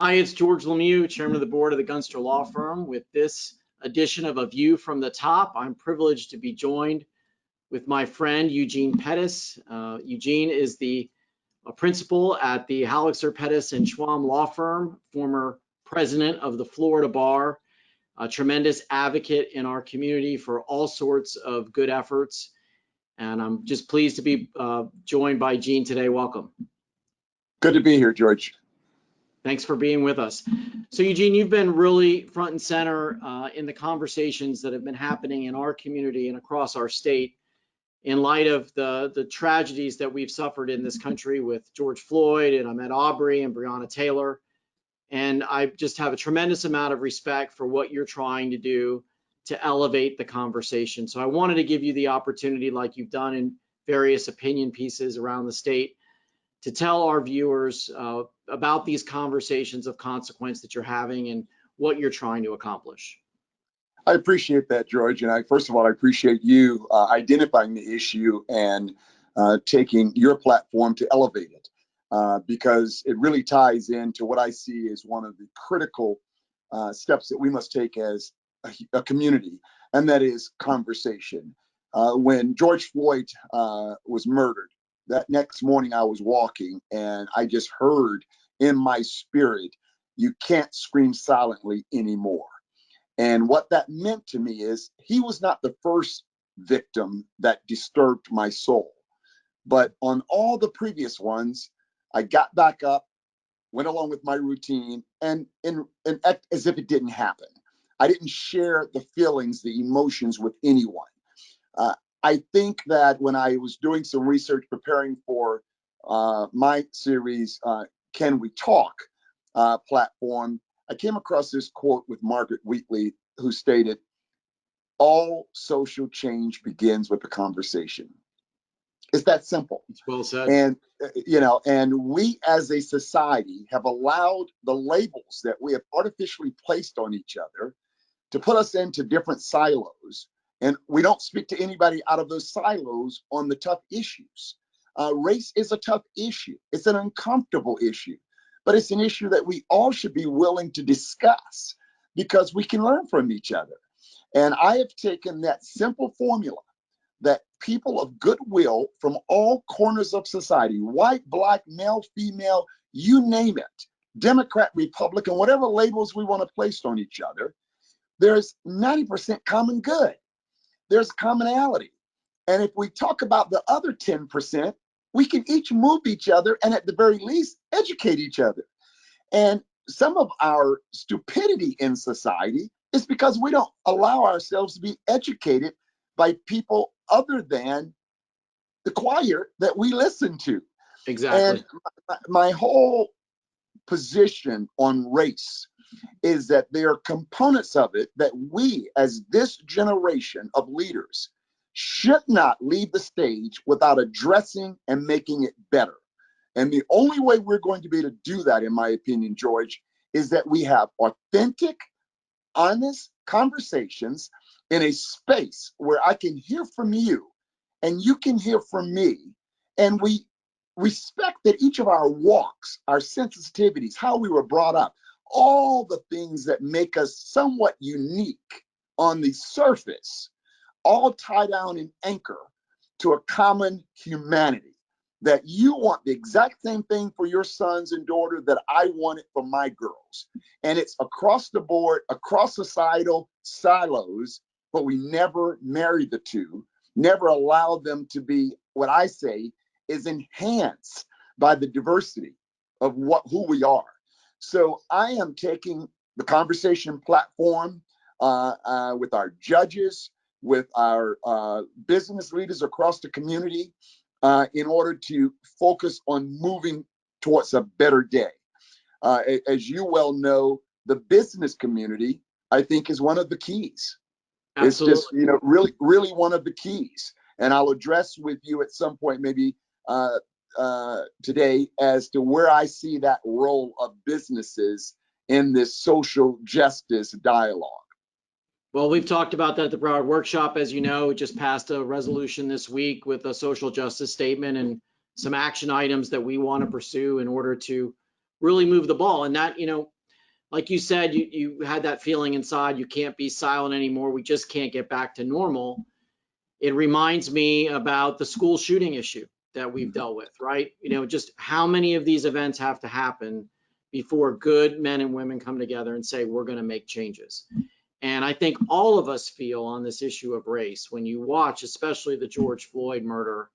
Hi, it's George LeMieux, Chairman of the Board of the Gunster Law Firm. With this edition of A View from the Top, I'm privileged to be joined with my friend Eugene Pettis. Eugene is the principal at the Haliczer Pettis Schwamm Law Firm, former president of the Florida Bar, a tremendous advocate in our community for all sorts of good efforts. And I'm just pleased to be joined by Gene today. Welcome. Good to be here, George. Thanks for being with us. So Eugene, you've been really front and center in the conversations that have been happening in our community and across our state in light of the tragedies that we've suffered in this country with George Floyd and Ahmaud Arbery and Breonna Taylor. And I just have a tremendous amount of respect for what you're trying to do to elevate the conversation. So I wanted to give you the opportunity, like you've done in various opinion pieces around the state, to tell our viewers about these conversations of consequence that you're having and what you're trying to accomplish. I appreciate that, George. And first of all, I appreciate you identifying the issue and taking your platform to elevate it, because it really ties into what I see as one of the critical steps that we must take as a community, and that is conversation. When George Floyd was murdered, that next morning I was walking and I just heard in my spirit, you can't scream silently anymore. And what that meant to me is he was not the first victim that disturbed my soul. But on all the previous ones, I got back up, went along with my routine, and act as if it didn't happen. I didn't share the feelings, the emotions with anyone. I think that when I was doing some research preparing for my series, Can We Talk platform, I came across this quote with Margaret Wheatley, who stated, "All social change begins with a conversation." It's that simple. It's well said. And, and we as a society have allowed the labels that we have artificially placed on each other to put us into different silos. And we don't speak to anybody out of those silos on the tough issues. Race is a tough issue. It's an uncomfortable issue, but it's an issue that we all should be willing to discuss because we can learn from each other. And I have taken that simple formula that people of goodwill from all corners of society, white, black, male, female, you name it, Democrat, Republican, whatever labels we want to place on each other, there's 90% common good. There's commonality. And if we talk about the other 10%, we can each move each other and at the very least educate each other. And some of our stupidity in society is because we don't allow ourselves to be educated by people other than the choir that we listen to. Exactly. And my whole position on race is that there are components of it that we, as this generation of leaders, should not leave the stage without addressing and making it better. And the only way we're going to be able to do that, in my opinion, George, is that we have authentic, honest conversations in a space where I can hear from you and you can hear from me, and we respect that each of our walks, our sensitivities, how we were brought up, all the things that make us somewhat unique on the surface, all tie down and anchor to a common humanity, that you want the exact same thing for your sons and daughters that I want it for my girls. And it's across the board, across societal silos, but we never marry the two, never allow them to be, what I say, is enhanced by the diversity of who we are. So I am taking the conversation platform with our judges, with our business leaders across the community in order to focus on moving towards a better day. As you well know, the business community, I think, is one of the keys. Absolutely. It's just, really, really one of the keys. And I'll address with you at some point, maybe today, as to where I see that role of businesses in this social justice dialogue. Well, we've talked about that at the Broward Workshop. As you know, just passed a resolution this week with a social justice statement and some action items that we want to pursue in order to really move the ball. And that, like you said, you had that feeling inside, you can't be silent anymore. We just can't get back to normal. It reminds me about the school shooting issue that we've dealt with, right? Just how many of these events have to happen before good men and women come together and say, we're going to make changes. And I think all of us feel on this issue of race, when you watch, especially the George Floyd murder,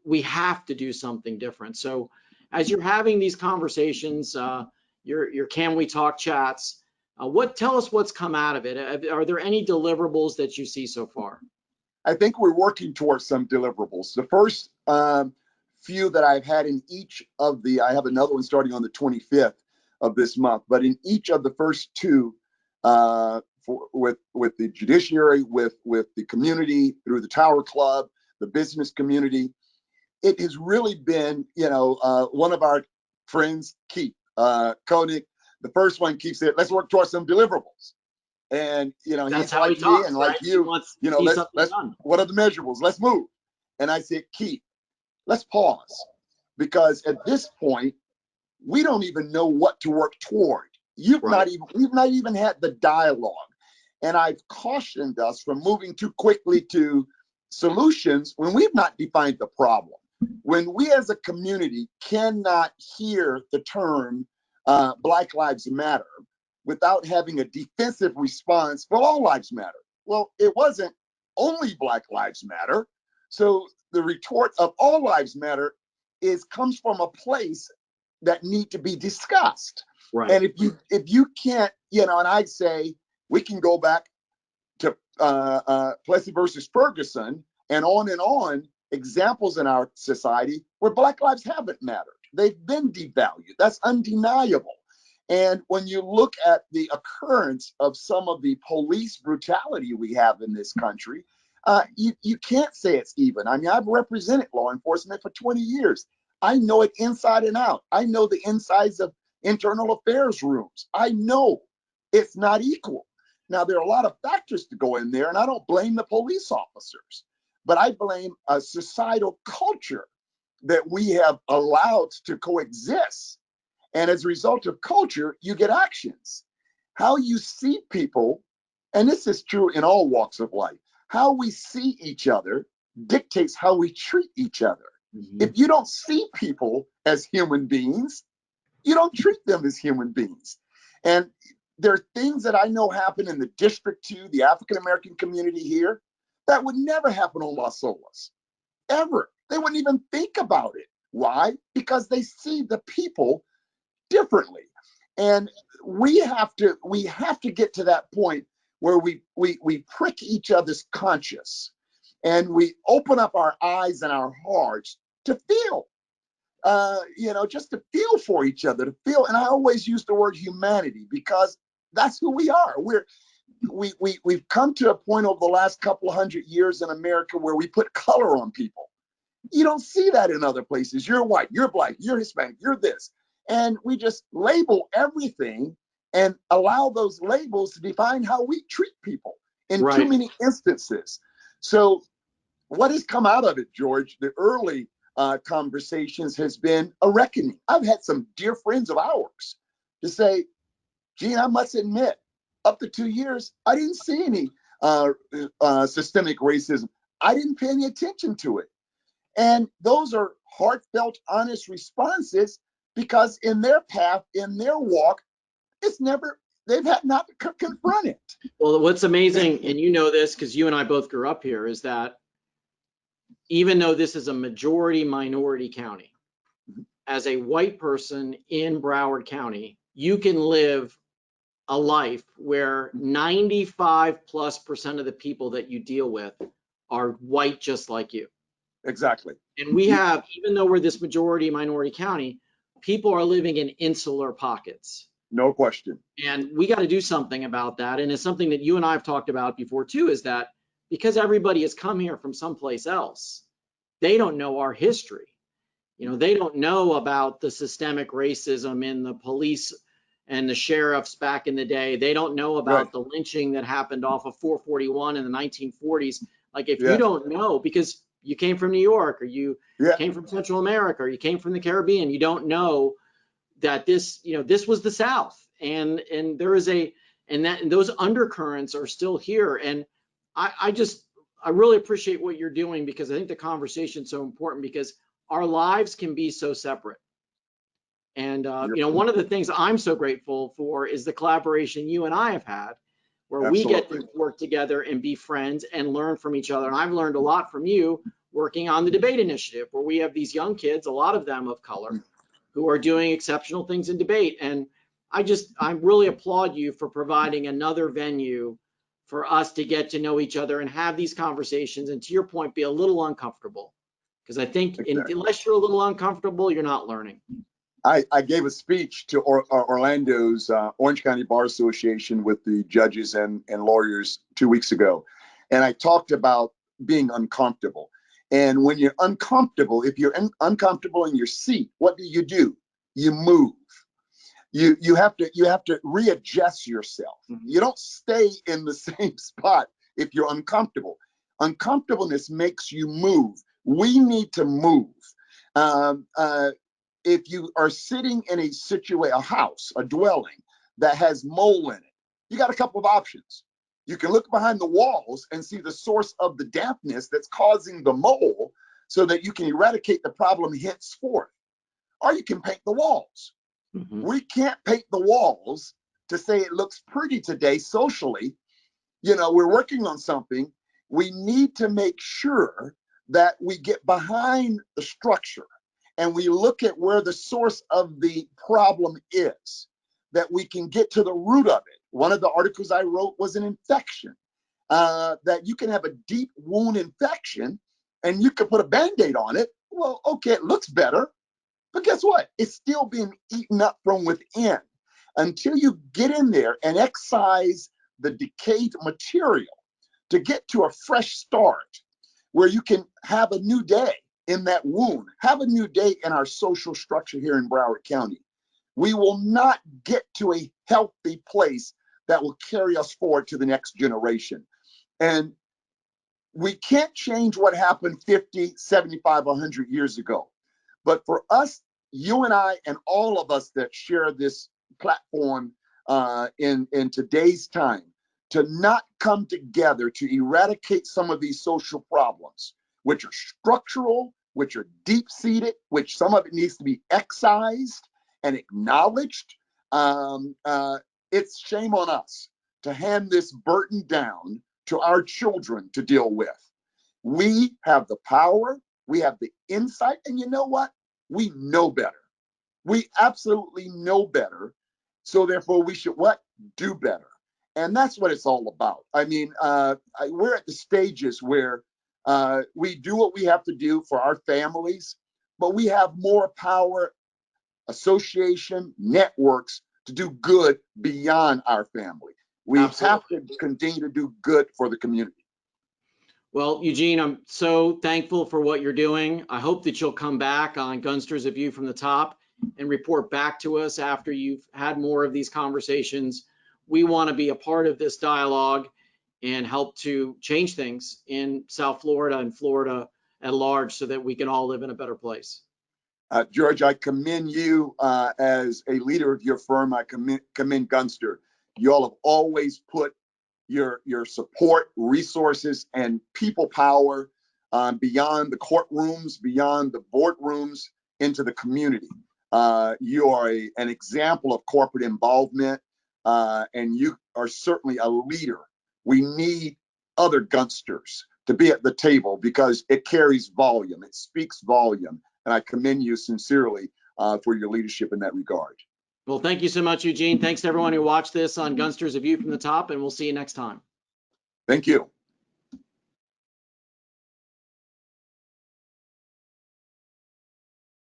we have to do something different. So as you're having these conversations, your Can We Talk chats, tell us what's come out of it. Are there any deliverables that you see so far? I think we're working towards some deliverables. The first few that I've had in each of I have another one starting on the 25th of this month, but in each of the first two, with the judiciary, with the community, through the Tower Club, the business community, it has really been, one of our friends, Keith Koenig, the first one, Keith said, let's work towards some deliverables. And, That's he's how like he talks, me and right? like you, let's done. what are the measurables? Let's move. And I said, Keith, let's pause, because at this point, we don't even know what to work toward. We've not even had the dialogue. And I've cautioned us from moving too quickly to solutions when we've not defined the problem. When we as a community cannot hear the term Black Lives Matter without having a defensive response, well, all lives matter. Well, it wasn't only Black Lives Matter. So the retort of all lives matter comes from a place that need to be discussed. Right. And if you can't, and I'd say we can go back to Plessy versus Ferguson and on, examples in our society where Black lives haven't mattered. They've been devalued. That's undeniable. And when you look at the occurrence of some of the police brutality we have in this country, you can't say it's even. I mean, I've represented law enforcement for 20 years. I know it inside and out. I know the insides of internal affairs rooms. I know it's not equal. Now, there are a lot of factors to go in there, and I don't blame the police officers, but I blame a societal culture that we have allowed to coexist. And as a result of culture, you get actions. How you see people, and this is true in all walks of life, how we see each other dictates how we treat each other. Mm-hmm. If you don't see people as human beings, you don't treat them as human beings. And there are things that I know happen in the District 2, the African-American community here, that would never happen on Las Olas, ever. They wouldn't even think about it. Why? Because they see the people differently. And we have to get to that point where we prick each other's conscience and we open up our eyes and our hearts to feel, just to feel for each other, to feel. And I always use the word humanity because that's who we are. We've come to a point over the last couple of 100 years in America where we put color on people. You don't see that in other places. You're white, you're black, you're Hispanic, you're this. And we just label everything and allow those labels to define how we treat people in too many instances. So what has come out of it, George, the early conversations has been a reckoning. I've had some dear friends of ours to say, Gene, I must admit, up to 2 years, I didn't see any systemic racism. I didn't pay any attention to it. And those are heartfelt, honest responses because in their path, in their walk, they've had not confront it. Well, what's amazing, and you know this because you and I both grew up here, is that even though this is a majority minority county, as a white person in Broward County, you can live a life where 95+% of the people that you deal with are white just like you. Exactly. And we have, even though we're this majority minority county, people are living in insular pockets. No question. And we got to do something about that. And it's something that you and I have talked about before too, is that because everybody has come here from someplace else, they don't know our history. They don't know about the systemic racism in the police and the sheriffs back in the day. They don't know about the lynching that happened off of 441 in the 1940s. Like if you don't know, because you came from New York or you came from Central America or you came from the Caribbean, you don't know that this, this was the South, and there is and those undercurrents are still here. And I really appreciate what you're doing, because I think the conversation is so important, because our lives can be so separate. And one of the things I'm so grateful for is the collaboration you and I have had, where we get to work together and be friends and learn from each other. And I've learned a lot from you working on the debate initiative, where we have these young kids, a lot of them of color, who are doing exceptional things in debate. And I really applaud you for providing another venue for us to get to know each other and have these conversations, and to your point, be a little uncomfortable. Because I think unless you're a little uncomfortable, you're not learning. I gave a speech to Orlando's Orange County Bar Association with the judges and lawyers 2 weeks ago. And I talked about being uncomfortable. And when you're uncomfortable, if you're uncomfortable in your seat, what do? You move. You have to readjust yourself. You don't stay in the same spot if you're uncomfortable. Uncomfortableness makes you move. We need to move. If you are sitting in a house, a dwelling that has mold in it, you got a couple of options. You can look behind the walls and see the source of the dampness that's causing the mold, so that you can eradicate the problem henceforth. Or you can paint the walls. We can't paint the walls to say it looks pretty today socially. We're working on something. We need to make sure that we get behind the structure and we look at where the source of the problem is, that we can get to the root of it. One of the articles I wrote was an infection, that you can have a deep wound infection and you can put a Band-Aid on it. Well, okay, it looks better, but guess what? It's still being eaten up from within. Until you get in there and excise the decayed material to get to a fresh start, where you can have a new day in that wound, have a new day in our social structure here in Broward County, we will not get to a healthy place that will carry us forward to the next generation. And we can't change what happened 50, 75, 100 years ago. But for us, you and I, and all of us that share this platform in today's time, to not come together to eradicate some of these social problems, which are structural, which are deep-seated, which some of it needs to be excised and acknowledged. It's shame on us to hand this burden down to our children to deal with. We have the power, we have the insight, and you know what? We know better. We absolutely know better. So therefore, we should what? Do better. And that's what it's all about. I mean, we're at the stages where we do what we have to do for our families, but we have more power, association, networks to do good beyond our family. We have to continue to do good for the community. Well, Eugene, I'm so thankful for what you're doing. I hope that you'll come back on Gunster's A View from the Top and report back to us after you've had more of these conversations. We want to be a part of this dialogue and help to change things in South Florida and Florida at large, so that we can all live in a better place. George, I commend you as a leader of your firm. I commend Gunster. You all have always put your support, resources, and people power beyond the courtrooms, beyond the boardrooms, into the community. You are an example of corporate involvement, and you are certainly a leader. We need other Gunsters to be at the table, because it carries volume, it speaks volume, and I commend you sincerely for your leadership in that regard. Well, thank you so much, Eugene. Thanks to everyone who watched this on Gunster's A View from the Top, and we'll see you next time. Thank you.